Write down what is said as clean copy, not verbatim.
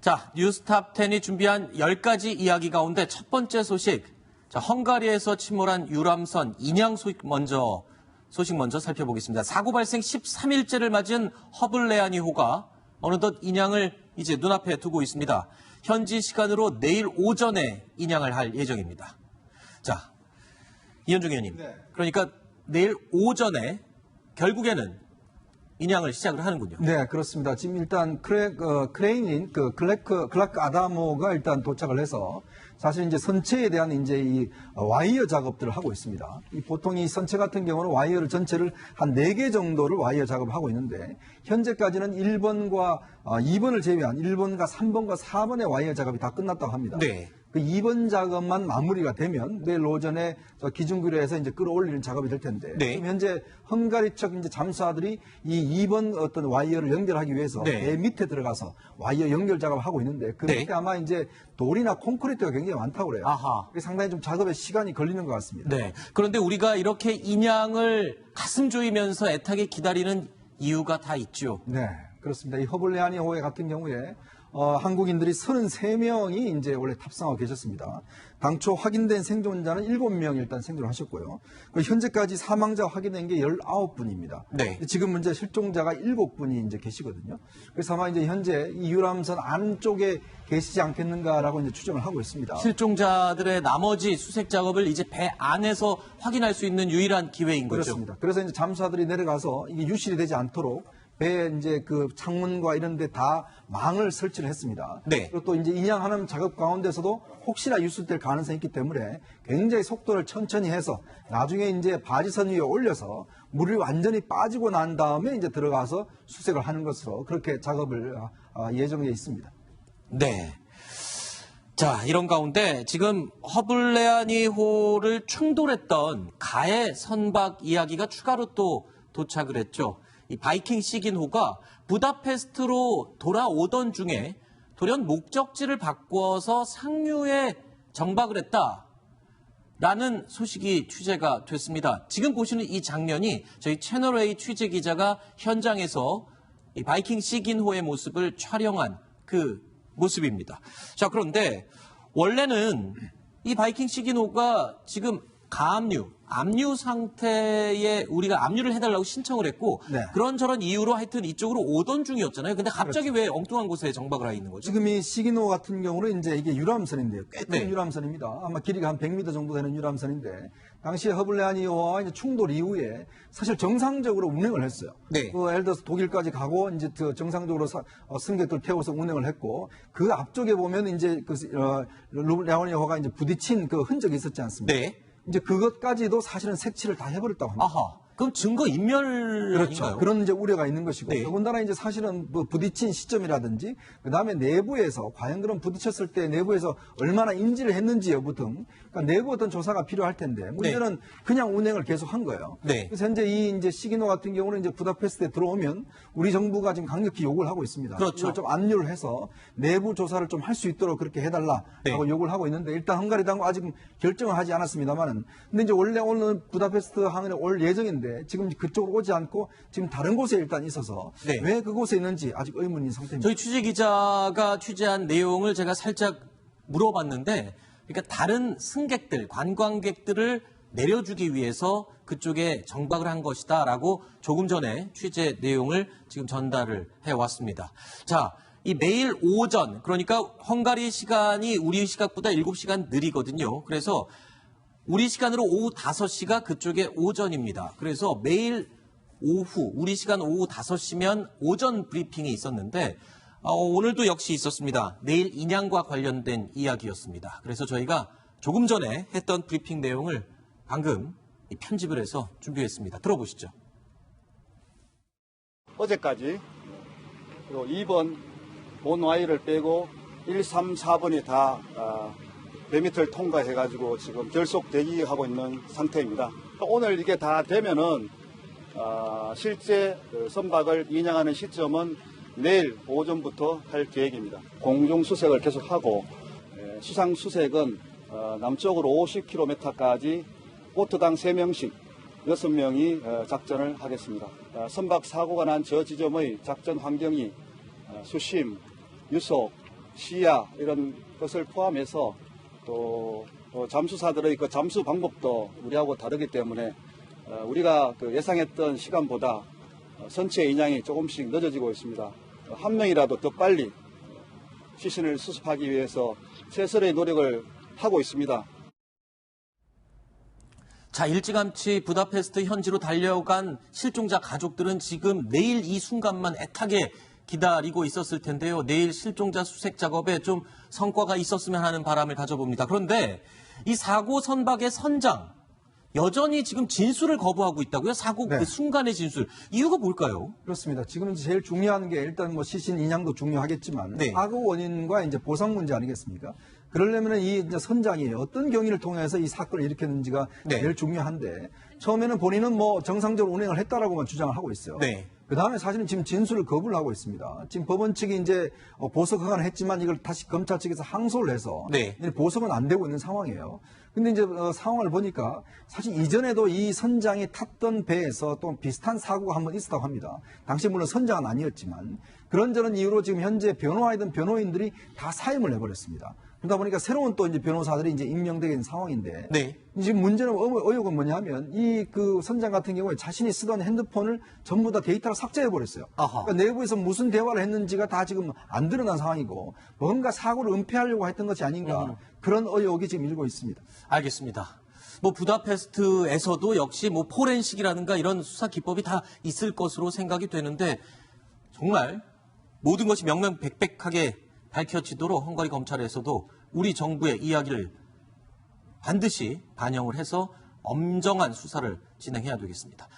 자, 뉴스탑 10이 준비한 10가지 이야기 가운데 첫 번째 소식. 자, 헝가리에서 침몰한 유람선 인양 소식 먼저 살펴보겠습니다. 사고 발생 13일째를 맞은 허블레아니호가 어느덧 인양을 이제 눈앞에 두고 있습니다. 현지 시간으로 내일 오전에 인양을 할 예정입니다. 자, 이현중 의원님. 네. 그러니까 내일 오전에 결국에는 인양을 시작을 하는군요. 네, 그렇습니다. 지금 일단 크레인인 클라크 아다모가 일단 도착을 해서 사실 이제 선체에 대한 이제 이 와이어 작업들을 하고 있습니다. 보통 이 선체 같은 경우는 와이어를 전체를 한 4개 정도를 와이어 작업을 하고 있는데 현재까지는 1번과 2번을 제외한 1번과 3번과 4번의 와이어 작업이 다 끝났다고 합니다. 네. 그 2번 작업만 마무리가 되면 내일 오전에 기준구로에서 이제 끌어올리는 작업이 될 텐데 네. 지금 현재 헝가리 측 이제 잠수사들이 이 2번 어떤 와이어를 연결하기 위해서 네. 배 밑에 들어가서 와이어 연결 작업을 하고 있는데 그 네. 밑에 아마 이제 돌이나 콘크리트가 굉장히 많다고 그래요. 아하. 그게 상당히 좀 작업에 시간이 걸리는 것 같습니다. 네. 그런데 우리가 이렇게 인양을 가슴 조이면서 애타게 기다리는 이유가 다 있죠. 네, 그렇습니다. 이 허블레아니호에 같은 경우에 한국인들이 33명이 이제 원래 탑승하고 계셨습니다. 당초 확인된 생존자는 7명 일단 생존을 하셨고요. 현재까지 사망자 확인된 게 19분입니다. 네. 지금 문제 실종자가 7분이 이제 계시거든요. 그래서 아마 이제 현재 이 유람선 안쪽에 계시지 않겠는가라고 이제 추정을 하고 있습니다. 실종자들의 나머지 수색 작업을 이제 배 안에서 확인할 수 있는 유일한 기회인 거죠. 그렇습니다. 그래서 이제 잠수사들이 내려가서 이게 유실이 되지 않도록 배 이제 그 창문과 이런 데 다 망을 설치를 했습니다. 네. 그리고 또 이제 인양하는 작업 가운데서도 혹시나 유출될 가능성이 있기 때문에 굉장히 속도를 천천히 해서 나중에 이제 바지선 위에 올려서 물이 완전히 빠지고 난 다음에 이제 들어가서 수색을 하는 것으로 그렇게 작업을 예정돼 있습니다. 네. 자, 이런 가운데 지금 허블레아니호를 충돌했던 가해 선박 이야기가 추가로 또 도착을 했죠. 이 바이킹 시긴호가 부다페스트로 돌아오던 중에 돌연 목적지를 바꿔서 상류에 정박을 했다라는 소식이 취재가 됐습니다. 지금 보시는 이 장면이 저희 채널A 취재 기자가 현장에서 이 바이킹 시긴호의 모습을 촬영한 그 모습입니다. 자, 그런데 원래는 이 바이킹 시긴호가 지금 압류 상태에 우리가 압류를 해달라고 신청을 했고 네. 그런저런 이유로 하여튼 이쪽으로 오던 중이었잖아요. 근데 갑자기 왜 엉뚱한 곳에 정박을 해 있는 거죠? 지금 이 시기노 같은 경우는 이제 이게 유람선인데요. 꽤 큰 네. 유람선입니다. 아마 길이가 한 100m 정도 되는 유람선인데 당시에 허블레아니호와 이제 충돌 이후에 사실 정상적으로 운행을 했어요. 네. 예를 들어서 독일까지 가고 이제 정상적으로 승객들 태워서 운행을 했고 그 앞쪽에 보면 이제 허블레아니호가 이제 부딪힌 그 흔적이 있었지 않습니까? 네. 이제 그것까지도 사실은 색칠을 다 해버렸다고 합니다. 아하. 그럼 증거 인멸 그렇죠. 아닌가요? 그런 이제 우려가 있는 것이고 네. 더군다나 이제 사실은 뭐 부딪힌 시점이라든지 그다음에 내부에서 과연 그럼 부딪혔을 때 내부에서 얼마나 인지를 했는지 여부 등 그러니까 내부 어떤 조사가 필요할 텐데 문제는 그냥 운행을 계속 한 거예요. 네. 그래서 현재 이 이제 시기노 같은 경우는 이제 부다페스트에 들어오면 우리 정부가 지금 강력히 요구를 하고 있습니다. 그렇죠. 이걸 좀 압류를 해서 내부 조사를 좀 할 수 있도록 그렇게 해달라라고 네. 요구를 하고 있는데 일단 헝가리 당국 아직 결정을 하지 않았습니다만은 근데 이제 원래 오늘 부다페스트 항에 올 예정인데 지금 그쪽으로 오지 않고 지금 다른 곳에 일단 있어서 네. 왜 그곳에 있는지 아직 의문인 상태입니다. 저희 취재 기자가 취재한 내용을 제가 살짝 물어봤는데 그러니까 다른 승객들, 관광객들을 내려주기 위해서 그쪽에 정박을 한 것이다라고 조금 전에 취재 내용을 지금 전달을 해왔습니다. 자, 이 매일 오전, 그러니까 헝가리 시간이 우리 시각보다 7시간 느리거든요. 그래서 우리 시간으로 오후 5시가 그쪽에 오전입니다. 그래서 매일 오후, 우리 시간 오후 5시면 오전 브리핑이 있었는데 오늘도 역시 있었습니다. 내일 인양과 관련된 이야기였습니다. 그래서 저희가 조금 전에 했던 브리핑 내용을 방금 편집을 해서 준비했습니다. 들어보시죠. 어제까지 2번 본 와이를 빼고 1, 3, 4번이 다 배밑을 통과해가지고 지금 결속 대기하고 있는 상태입니다. 오늘 이게 다 되면은 실제 선박을 인양하는 시점은 내일 오전부터 할 계획입니다. 공중 수색을 계속하고 수상 수색은 남쪽으로 50km까지 보트당 3명씩 6명이 작전을 하겠습니다. 선박 사고가 난 저 지점의 작전 환경이 수심, 유속, 시야 이런 것을 포함해서 또 잠수사들의 그 잠수 방법도 우리하고 다르기 때문에 우리가 그 예상했던 시간보다 선체 인양이 조금씩 늦어지고 있습니다. 한 명이라도 더 빨리 시신을 수습하기 위해서 최선의 노력을 하고 있습니다. 자, 일찌감치 부다페스트 현지로 달려간 실종자 가족들은 지금 내일 이 순간만 애타게 기다리고 있었을 텐데요. 내일 실종자 수색 작업에 좀 성과가 있었으면 하는 바람을 가져봅니다. 그런데 이 사고 선박의 선장, 여전히 지금 진술을 거부하고 있다고요? 사고 네. 그 순간의 진술. 이유가 뭘까요? 그렇습니다. 지금 제일 중요한 게 일단 뭐 시신 인양도 중요하겠지만 네. 사고 원인과 이제 보상 문제 아니겠습니까? 그러려면 이 이제 선장이 어떤 경위를 통해서 이 사건을 일으켰는지가 네. 제일 중요한데 처음에는 본인은 뭐 정상적으로 운행을 했다라고만 주장을 하고 있어요. 네. 그 다음에 사실은 지금 진술을 거부를 하고 있습니다. 지금 법원 측이 이제 보석 허가를 했지만 이걸 다시 검찰 측에서 항소를 해서 네. 보석은 안 되고 있는 상황이에요. 근데 이제 상황을 보니까 사실 이전에도 이 선장이 탔던 배에서 또 비슷한 사고가 한번 있었다고 합니다. 당시 물론 선장은 아니었지만 그런저런 이유로 지금 현재 변호하던 변호인들이 다 사임을 해버렸습니다. 그러다 보니까 새로운 또 이제 변호사들이 이제 임명되게 된 상황인데 네. 지금 문제는 의혹은 뭐냐면 이 그 선장 같은 경우에 자신이 쓰던 핸드폰을 전부 다 데이터를 삭제해 버렸어요. 아하. 그러니까 내부에서 무슨 대화를 했는지가 다 지금 안 드러난 상황이고 뭔가 사고를 은폐하려고 했던 것이 아닌가 그런 의혹이 지금 일고 있습니다. 알겠습니다. 뭐 부다페스트에서도 역시 뭐 포렌식이라든가 이런 수사 기법이 다 있을 것으로 생각이 되는데 정말 모든 것이 명명백백하게 밝혀지도록 헝가리 검찰에서도 우리 정부의 이야기를 반드시 반영을 해서 엄정한 수사를 진행해야 되겠습니다.